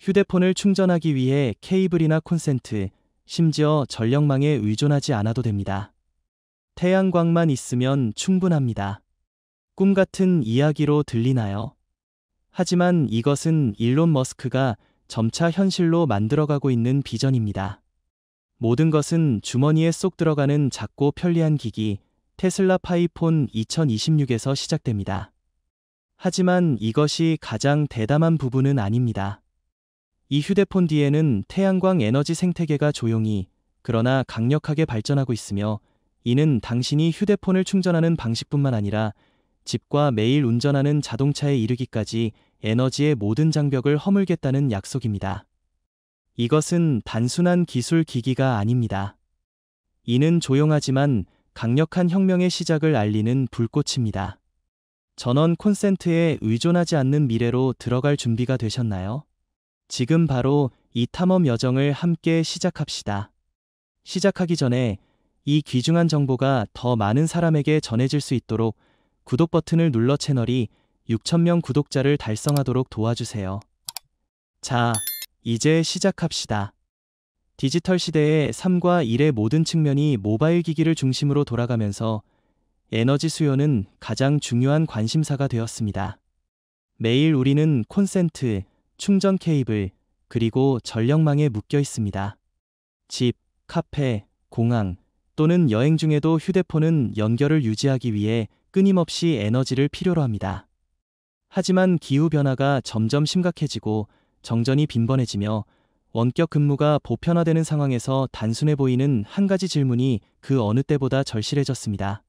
휴대폰을 충전하기 위해 케이블이나 콘센트, 심지어 전력망에 의존하지 않아도 됩니다. 태양광만 있으면 충분합니다. 꿈 같은 이야기로 들리나요? 하지만 이것은 일론 머스크가 점차 현실로 만들어가고 있는 비전입니다. 모든 것은 주머니에 쏙 들어가는 작고 편리한 기기, 테슬라 파이폰 2026에서 시작됩니다. 하지만 이것이 가장 대담한 부분은 아닙니다. 이 휴대폰 뒤에는 태양광 에너지 생태계가 조용히, 그러나 강력하게 발전하고 있으며, 이는 당신이 휴대폰을 충전하는 방식뿐만 아니라 집과 매일 운전하는 자동차에 이르기까지 에너지의 모든 장벽을 허물겠다는 약속입니다. 이것은 단순한 기술 기기가 아닙니다. 이는 조용하지만 강력한 혁명의 시작을 알리는 불꽃입니다. 전원 콘센트에 의존하지 않는 미래로 들어갈 준비가 되셨나요? 지금 바로 이 탐험 여정을 함께 시작합시다. 시작하기 전에 이 귀중한 정보가 더 많은 사람에게 전해질 수 있도록 구독 버튼을 눌러 채널이 6,000명 구독자를 달성하도록 도와주세요. 자, 이제 시작합시다. 디지털 시대의 삶과 일의 모든 측면이 모바일 기기를 중심으로 돌아가면서 에너지 수요는 가장 중요한 관심사가 되었습니다. 매일 우리는 콘센트, 충전 케이블, 그리고 전력망에 묶여 있습니다. 집, 카페, 공항, 또는 여행 중에도 휴대폰은 연결을 유지하기 위해 끊임없이 에너지를 필요로 합니다. 하지만 기후변화가 점점 심각해지고 정전이 빈번해지며 원격 근무가 보편화되는 상황에서 단순해 보이는 한 가지 질문이 그 어느 때보다 절실해졌습니다.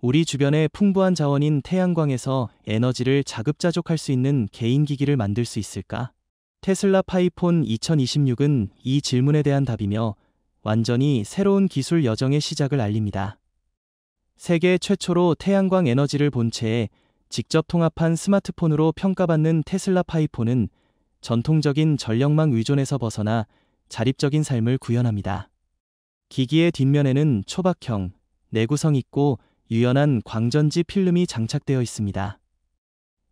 우리 주변의 풍부한 자원인 태양광에서 에너지를 자급자족할 수 있는 개인 기기를 만들 수 있을까? 테슬라 파이폰 2026은 이 질문에 대한 답이며 완전히 새로운 기술 여정의 시작을 알립니다. 세계 최초로 태양광 에너지를 본체에 직접 통합한 스마트폰으로 평가받는 테슬라 파이폰은 전통적인 전력망 의존에서 벗어나 자립적인 삶을 구현합니다. 기기의 뒷면에는 초박형, 내구성 있고 유연한 광전지 필름이 장착되어 있습니다.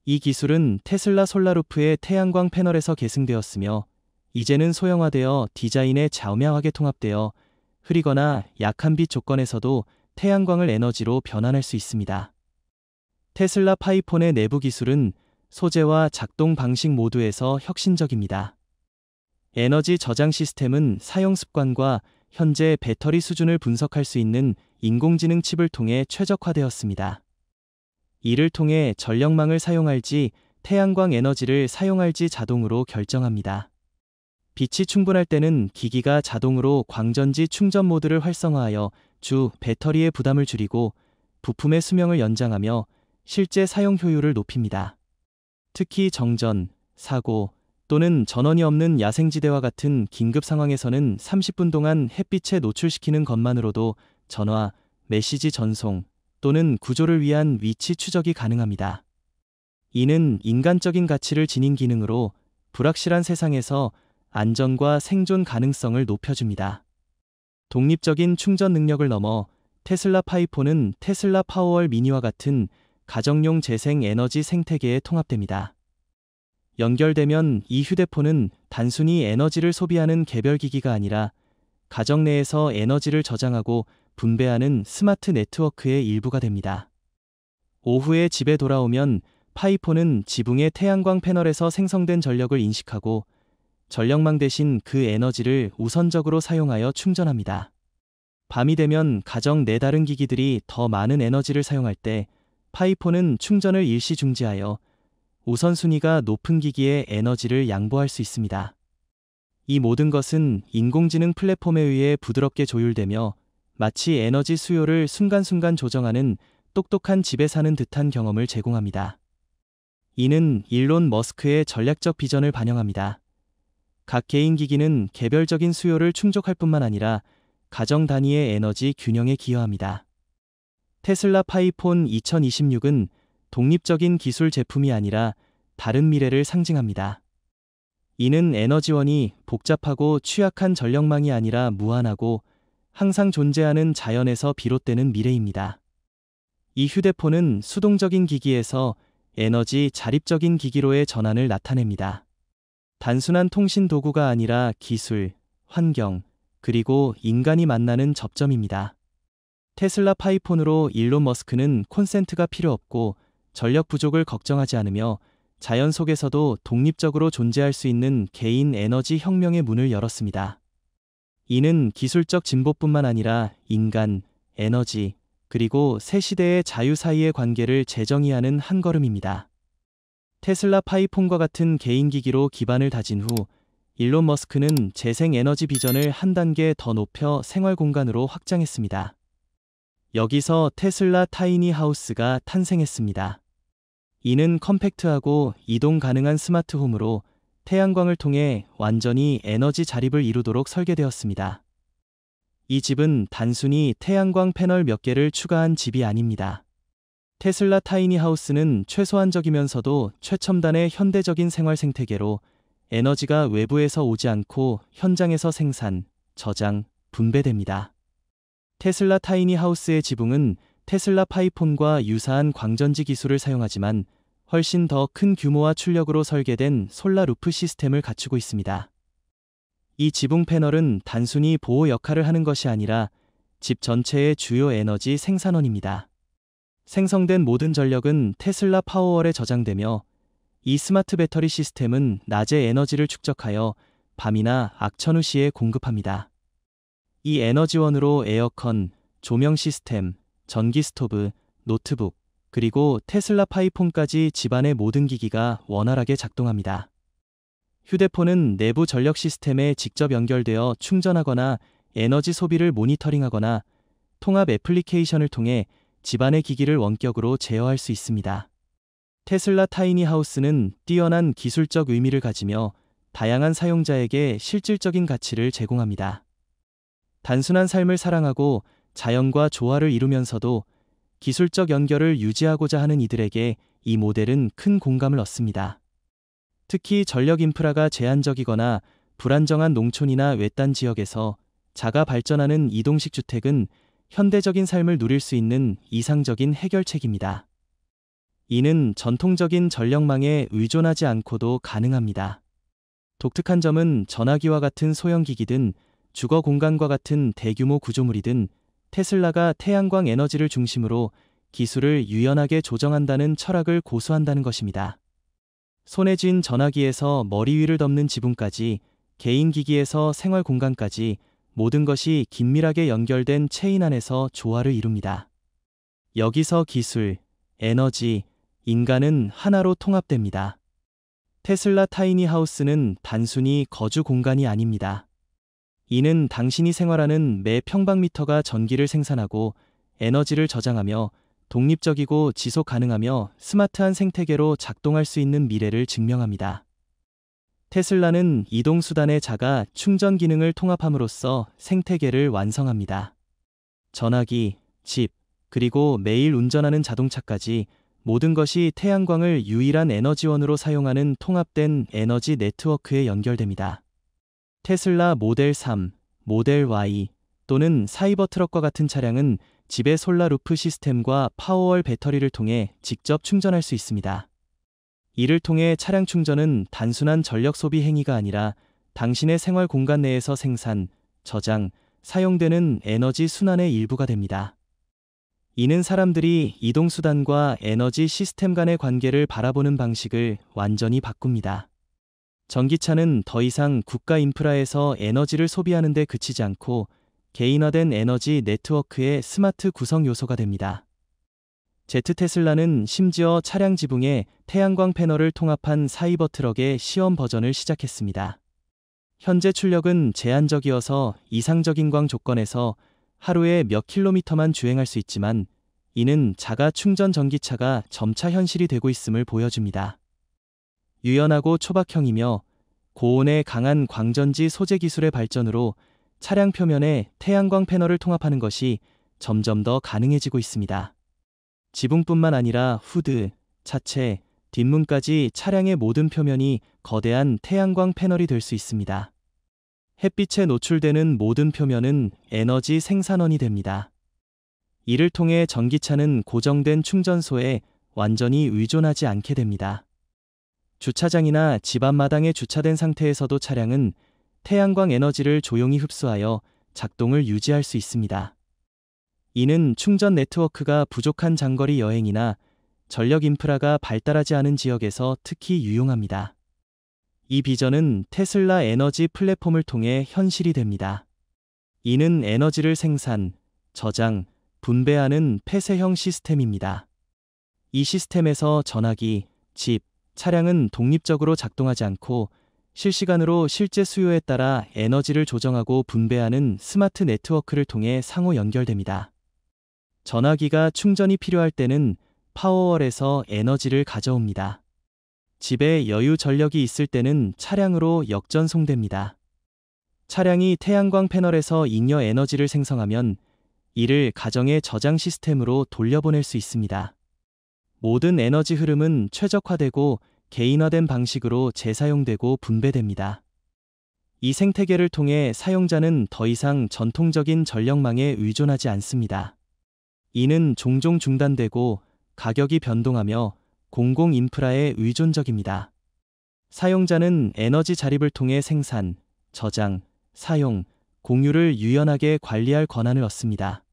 이 기술은 테슬라 솔라루프의 태양광 패널에서 계승되었으며 이제는 소형화되어 디자인에巧妙하게 통합되어 흐리거나 약한 빛 조건에서도 태양광을 에너지로 변환할 수 있습니다. 테슬라 파이폰의 내부 기술은 소재와 작동 방식 모두에서 혁신적입니다. 에너지 저장 시스템은 사용 습관과 현재 배터리 수준을 분석할 수 있는 인공지능 칩을 통해 최적화되었습니다. 이를 통해 전력망을 사용할지 태양광 에너지를 사용할지 자동으로 결정합니다. 빛이 충분할 때는 기기가 자동으로 광전지 충전 모드를 활성화하여 주 배터리의 부담을 줄이고 부품의 수명을 연장하며 실제 사용 효율을 높입니다. 특히 정전, 사고 또는 전원이 없는 야생지대와 같은 긴급 상황에서는 30분 동안 햇빛에 노출시키는 것만으로도 전화, 메시지 전송 또는 구조를 위한 위치 추적이 가능합니다. 이는 인간적인 가치를 지닌 기능으로 불확실한 세상에서 안전과 생존 가능성을 높여줍니다. 독립적인 충전 능력을 넘어 테슬라 파이폰은 테슬라 파워월 미니와 같은 가정용 재생 에너지 생태계에 통합됩니다. 연결되면 이 휴대폰은 단순히 에너지를 소비하는 개별 기기가 아니라 가정 내에서 에너지를 저장하고 분배하는 스마트 네트워크의 일부가 됩니다. 오후에 집에 돌아오면 파이폰은 지붕의 태양광 패널에서 생성된 전력을 인식하고 전력망 대신 그 에너지를 우선적으로 사용하여 충전합니다. 밤이 되면 가정 내 다른 기기들이 더 많은 에너지를 사용할 때 파이폰은 충전을 일시 중지하여 우선순위가 높은 기기에 에너지를 양보할 수 있습니다. 이 모든 것은 인공지능 플랫폼에 의해 부드럽게 조율되며 마치 에너지 수요를 순간순간 조정하는 똑똑한 집에 사는 듯한 경험을 제공합니다. 이는 일론 머스크의 전략적 비전을 반영합니다. 각 개인 기기는 개별적인 수요를 충족할 뿐만 아니라 가정 단위의 에너지 균형에 기여합니다. 테슬라 파이폰 2026은 독립적인 기술 제품이 아니라 다른 미래를 상징합니다. 이는 에너지원이 복잡하고 취약한 전력망이 아니라 무한하고 항상 존재하는 자연에서 비롯되는 미래입니다. 이 휴대폰은 수동적인 기기에서 에너지 자립적인 기기로의 전환을 나타냅니다. 단순한 통신 도구가 아니라 기술, 환경, 그리고 인간이 만나는 접점입니다. 테슬라 파이폰으로 일론 머스크는 콘센트가 필요 없고 전력 부족을 걱정하지 않으며 자연 속에서도 독립적으로 존재할 수 있는 개인 에너지 혁명의 문을 열었습니다. 이는 기술적 진보뿐만 아니라 인간, 에너지, 그리고 새 시대의 자유 사이의 관계를 재정의하는 한 걸음입니다. 테슬라 파이폰과 같은 개인 기기로 기반을 다진 후 일론 머스크는 재생 에너지 비전을 한 단계 더 높여 생활 공간으로 확장했습니다. 여기서 테슬라 타이니 하우스가 탄생했습니다. 이는 컴팩트하고 이동 가능한 스마트홈으로 태양광을 통해 완전히 에너지 자립을 이루도록 설계되었습니다. 이 집은 단순히 태양광 패널 몇 개를 추가한 집이 아닙니다. 테슬라 타이니 하우스는 최소한적이면서도 최첨단의 현대적인 생활 생태계로 에너지가 외부에서 오지 않고 현장에서 생산, 저장, 분배됩니다. 테슬라 타이니 하우스의 지붕은 테슬라 파이폰과 유사한 광전지 기술을 사용하지만 훨씬 더 큰 규모와 출력으로 설계된 솔라 루프 시스템을 갖추고 있습니다. 이 지붕 패널은 단순히 보호 역할을 하는 것이 아니라 집 전체의 주요 에너지 생산원입니다. 생성된 모든 전력은 테슬라 파워월에 저장되며 이 스마트 배터리 시스템은 낮에 에너지를 축적하여 밤이나 악천후 시에 공급합니다. 이 에너지원으로 에어컨, 조명 시스템, 전기 스토브, 노트북, 그리고 테슬라 파이폰까지 집안의 모든 기기가 원활하게 작동합니다. 휴대폰은 내부 전력 시스템에 직접 연결되어 충전하거나 에너지 소비를 모니터링하거나 통합 애플리케이션을 통해 집안의 기기를 원격으로 제어할 수 있습니다. 테슬라 타이니 하우스는 뛰어난 기술적 의미를 가지며 다양한 사용자에게 실질적인 가치를 제공합니다. 단순한 삶을 사랑하고 자연과 조화를 이루면서도 기술적 연결을 유지하고자 하는 이들에게 이 모델은 큰 공감을 얻습니다. 특히 전력 인프라가 제한적이거나 불안정한 농촌이나 외딴 지역에서 자가 발전하는 이동식 주택은 현대적인 삶을 누릴 수 있는 이상적인 해결책입니다. 이는 전통적인 전력망에 의존하지 않고도 가능합니다. 독특한 점은 전화기와 같은 소형기기든 주거 공간과 같은 대규모 구조물이든 테슬라가 태양광 에너지를 중심으로 기술을 유연하게 조정한다는 철학을 고수한다는 것입니다. 손에 쥔 전화기에서 머리 위를 덮는 지붕까지 개인 기기에서 생활 공간까지 모든 것이 긴밀하게 연결된 체인 안에서 조화를 이룹니다. 여기서 기술, 에너지, 인간은 하나로 통합됩니다. 테슬라 타이니 하우스는 단순히 거주 공간이 아닙니다. 이는 당신이 생활하는 매 평방미터가 전기를 생산하고 에너지를 저장하며 독립적이고 지속 가능하며 스마트한 생태계로 작동할 수 있는 미래를 증명합니다. 테슬라는 이동수단의 자가 충전 기능을 통합함으로써 생태계를 완성합니다. 전화기, 집, 그리고 매일 운전하는 자동차까지 모든 것이 태양광을 유일한 에너지원으로 사용하는 통합된 에너지 네트워크에 연결됩니다. 테슬라 모델 3, 모델 Y 또는 사이버 트럭과 같은 차량은 집의 솔라 루프 시스템과 파워월 배터리를 통해 직접 충전할 수 있습니다. 이를 통해 차량 충전은 단순한 전력 소비 행위가 아니라 당신의 생활 공간 내에서 생산, 저장, 사용되는 에너지 순환의 일부가 됩니다. 이는 사람들이 이동수단과 에너지 시스템 간의 관계를 바라보는 방식을 완전히 바꿉니다. 전기차는 더 이상 국가 인프라에서 에너지를 소비하는 데 그치지 않고 개인화된 에너지 네트워크의 스마트 구성 요소가 됩니다. 제트 테슬라는 심지어 차량 지붕에 태양광 패널을 통합한 사이버 트럭의 시험 버전을 시작했습니다. 현재 출력은 제한적이어서 이상적인 광 조건에서 하루에 몇 킬로미터만 주행할 수 있지만 이는 자가 충전 전기차가 점차 현실이 되고 있음을 보여줍니다. 유연하고 초박형이며 고온에 강한 광전지 소재 기술의 발전으로 차량 표면에 태양광 패널을 통합하는 것이 점점 더 가능해지고 있습니다. 지붕뿐만 아니라 후드, 차체, 뒷문까지 차량의 모든 표면이 거대한 태양광 패널이 될 수 있습니다. 햇빛에 노출되는 모든 표면은 에너지 생산원이 됩니다. 이를 통해 전기차는 고정된 충전소에 완전히 의존하지 않게 됩니다. 주차장이나 집 앞마당에 주차된 상태에서도 차량은 태양광 에너지를 조용히 흡수하여 작동을 유지할 수 있습니다. 이는 충전 네트워크가 부족한 장거리 여행이나 전력 인프라가 발달하지 않은 지역에서 특히 유용합니다. 이 비전은 테슬라 에너지 플랫폼을 통해 현실이 됩니다. 이는 에너지를 생산, 저장, 분배하는 폐쇄형 시스템입니다. 이 시스템에서 전화기, 집, 차량은 독립적으로 작동하지 않고 실시간으로 실제 수요에 따라 에너지를 조정하고 분배하는 스마트 네트워크를 통해 상호 연결됩니다. 전화기가 충전이 필요할 때는 파워월에서 에너지를 가져옵니다. 집에 여유 전력이 있을 때는 차량으로 역전송됩니다. 차량이 태양광 패널에서 잉여 에너지를 생성하면 이를 가정의 저장 시스템으로 돌려보낼 수 있습니다. 모든 에너지 흐름은 최적화되고 개인화된 방식으로 재사용되고 분배됩니다. 이 생태계를 통해 사용자는 더 이상 전통적인 전력망에 의존하지 않습니다. 이는 종종 중단되고 가격이 변동하며 공공 인프라에 의존적입니다. 사용자는 에너지 자립을 통해 생산, 저장, 사용, 공유를 유연하게 관리할 권한을 얻습니다.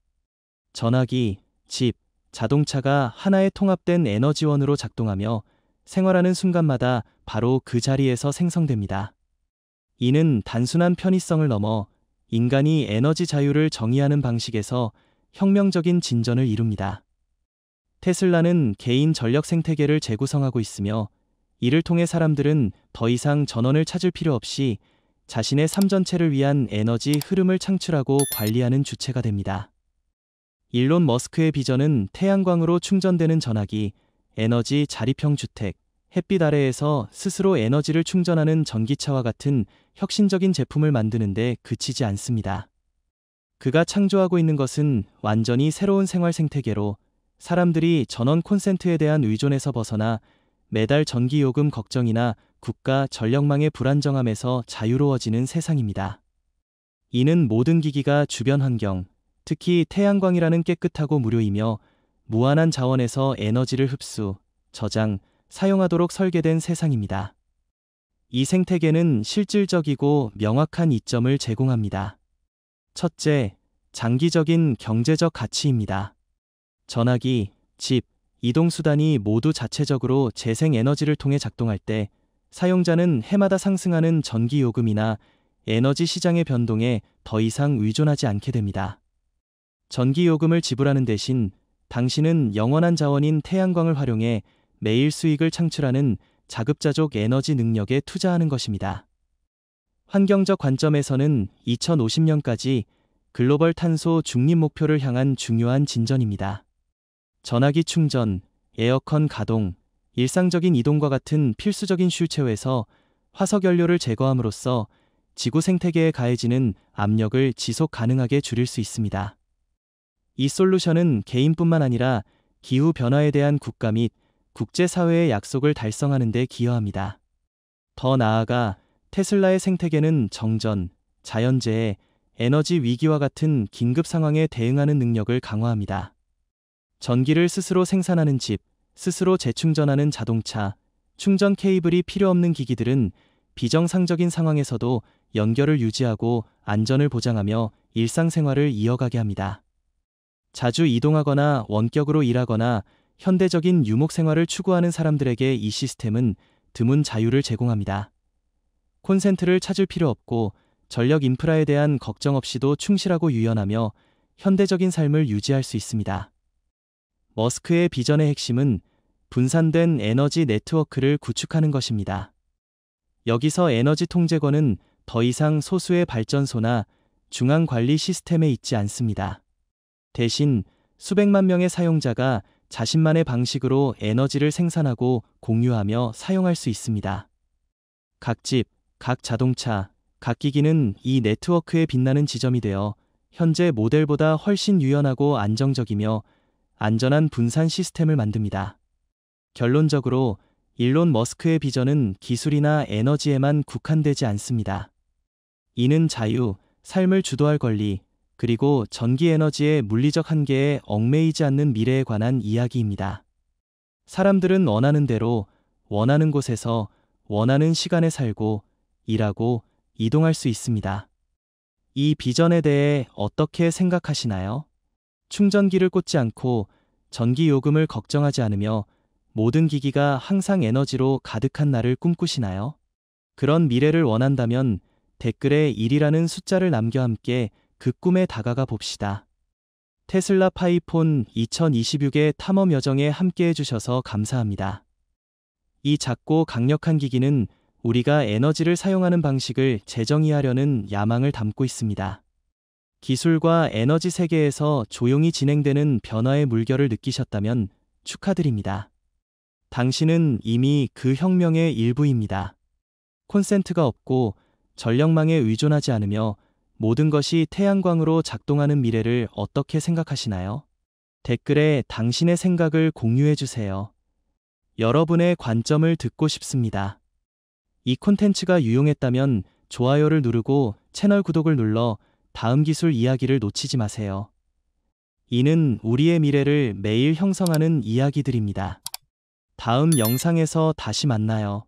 전화기, 집, 자동차가 하나의 통합된 에너지원으로 작동하며 생활하는 순간마다 바로 그 자리에서 생성됩니다. 이는 단순한 편의성을 넘어 인간이 에너지 자유를 정의하는 방식에서 혁명적인 진전을 이룹니다. 테슬라는 개인 전력 생태계를 재구성하고 있으며 이를 통해 사람들은 더 이상 전원을 찾을 필요 없이 자신의 삶 전체를 위한 에너지 흐름을 창출하고 관리하는 주체가 됩니다. 일론 머스크의 비전은 태양광으로 충전되는 전화기, 에너지 자립형 주택, 햇빛 아래에서 스스로 에너지를 충전하는 전기차와 같은 혁신적인 제품을 만드는 데 그치지 않습니다. 그가 창조하고 있는 것은 완전히 새로운 생활 생태계로 사람들이 전원 콘센트에 대한 의존에서 벗어나 매달 전기요금 걱정이나 국가 전력망의 불안정함에서 자유로워지는 세상입니다. 이는 모든 기기가 주변 환경, 특히 태양광이라는 깨끗하고 무료이며 무한한 자원에서 에너지를 흡수, 저장, 사용하도록 설계된 세상입니다. 이 생태계는 실질적이고 명확한 이점을 제공합니다. 첫째, 장기적인 경제적 가치입니다. 전화기, 집, 이동수단이 모두 자체적으로 재생 에너지를 통해 작동할 때 사용자는 해마다 상승하는 전기요금이나 에너지 시장의 변동에 더 이상 의존하지 않게 됩니다. 전기요금을 지불하는 대신 당신은 영원한 자원인 태양광을 활용해 매일 수익을 창출하는 자급자족 에너지 능력에 투자하는 것입니다. 환경적 관점에서는 2050년까지 글로벌 탄소 중립 목표를 향한 중요한 진전입니다. 전화기 충전, 에어컨 가동, 일상적인 이동과 같은 필수적인 쉴체에서 화석연료를 제거함으로써 지구 생태계에 가해지는 압력을 지속 가능하게 줄일 수 있습니다. 이 솔루션은 개인뿐만 아니라 기후 변화에 대한 국가 및 국제사회의 약속을 달성하는 데 기여합니다. 더 나아가 테슬라의 생태계는 정전, 자연재해, 에너지 위기와 같은 긴급 상황에 대응하는 능력을 강화합니다. 전기를 스스로 생산하는 집, 스스로 재충전하는 자동차, 충전 케이블이 필요 없는 기기들은 비정상적인 상황에서도 연결을 유지하고 안전을 보장하며 일상생활을 이어가게 합니다. 자주 이동하거나 원격으로 일하거나 현대적인 유목 생활을 추구하는 사람들에게 이 시스템은 드문 자유를 제공합니다. 콘센트를 찾을 필요 없고 전력 인프라에 대한 걱정 없이도 충실하고 유연하며 현대적인 삶을 유지할 수 있습니다. 머스크의 비전의 핵심은 분산된 에너지 네트워크를 구축하는 것입니다. 여기서 에너지 통제권은 더 이상 소수의 발전소나 중앙 관리 시스템에 있지 않습니다. 대신 수백만 명의 사용자가 자신만의 방식으로 에너지를 생산하고 공유하며 사용할 수 있습니다. 각 집, 각 자동차, 각 기기는 이 네트워크에 빛나는 지점이 되어 현재 모델보다 훨씬 유연하고 안정적이며 안전한 분산 시스템을 만듭니다. 결론적으로 일론 머스크의 비전은 기술이나 에너지에만 국한되지 않습니다. 이는 자유, 삶을 주도할 권리, 그리고 전기 에너지의 물리적 한계에 얽매이지 않는 미래에 관한 이야기입니다. 사람들은 원하는 대로 원하는 곳에서 원하는 시간에 살고, 일하고, 이동할 수 있습니다. 이 비전에 대해 어떻게 생각하시나요? 충전기를 꽂지 않고 전기 요금을 걱정하지 않으며 모든 기기가 항상 에너지로 가득한 날을 꿈꾸시나요? 그런 미래를 원한다면 댓글에 1이라는 숫자를 남겨 함께 그 꿈에 다가가 봅시다. 테슬라 파이폰 2026의 탐험 여정에 함께 해주셔서 감사합니다. 이 작고 강력한 기기는 우리가 에너지를 사용하는 방식을 재정의하려는 야망을 담고 있습니다. 기술과 에너지 세계에서 조용히 진행되는 변화의 물결을 느끼셨다면 축하드립니다. 당신은 이미 그 혁명의 일부입니다. 콘센트가 없고 전력망에 의존하지 않으며 모든 것이 태양광으로 작동하는 미래를 어떻게 생각하시나요? 댓글에 당신의 생각을 공유해 주세요. 여러분의 관점을 듣고 싶습니다. 이 콘텐츠가 유용했다면 좋아요를 누르고 채널 구독을 눌러 다음 기술 이야기를 놓치지 마세요. 이는 우리의 미래를 매일 형성하는 이야기들입니다. 다음 영상에서 다시 만나요.